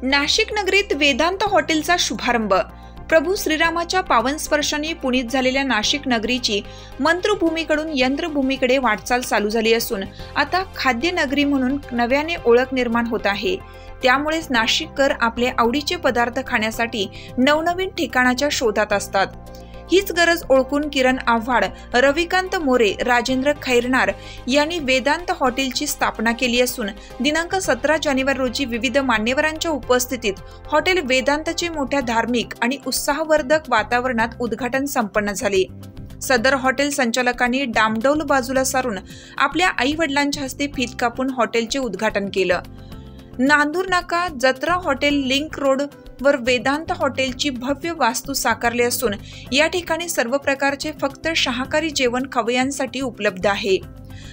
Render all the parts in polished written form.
नाशिक नगरीत वेदांत हॉटेलचा शुभारंभ। प्रभू श्रीरामाच्या पावन स्पर्शाने पुनीत झालेल्या नाशिक नगरीची मंत्रभूमीकडून यंत्रभूमीकडे वाटचाल चालू झाली असून आता खाद्य नगरी म्हणून नव्याने ओळख निर्माण होत आहे। त्यामुळेच नाशिककर आपले आवडीचे पदार्थ खाण्यासाठी नवनवीन ठिकाणाच्या शोधात असतात। हीच गरज ओळखून किरण आव्हाड, रविकांत मोरे, राजेंद्र खैरनार यांनी वेदांत हॉटेलची स्थापना केली असून दिनांक 17 जानेवारी रोजी विविध मान्यवरांच्या उपस्थितीत हॉटेल वेदांतचे मोठ्या धार्मिक आणि उत्साहवर्धक वातावरणात उद्घाटन संपन्न झाले। सदर हॉटेल संचालकांनी डामडौल बाजूला सारून आपल्या आई वडिलांच्या हस्ते फीत कापून हॉटेलचे उद्घाटन केलं। नांदूर नाका जत्रा हॉटेल लिंक रोड वर वेदांत हॉटेलची भव्य वास्तू साकारली असून या ठिकाणी सर्व प्रकारचे फक्त शाकाहारी जेवण खवय्यांसाठी उपलब्ध आहे।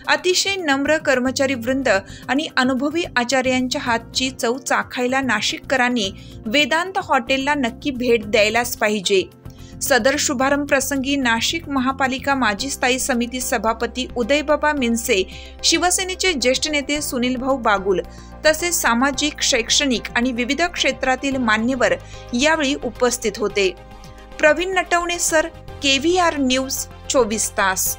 अतिशय नम्र कर्मचारी वृंद आणि अनुभवी आचार्यांच्या हातची चव चाखायला नाशिककरांनी वेदांत हॉटेलला नक्की भेट द्यायलाच पाहिजे। सदर शुभारंभ प्रसंगी नाशिक महापालिका माजी स्थायी समिती सभापती उदयबाबा मिनसे, शिवसेनेचे ज्येष्ठ नेते सुनील भाऊ बागुल तसेच सामाजिक, शैक्षणिक आणि विविध क्षेत्रातील मान्यवर यावेळी उपस्थित होते। प्रवीण नटवणे सर, KVR न्यूज 24 तास।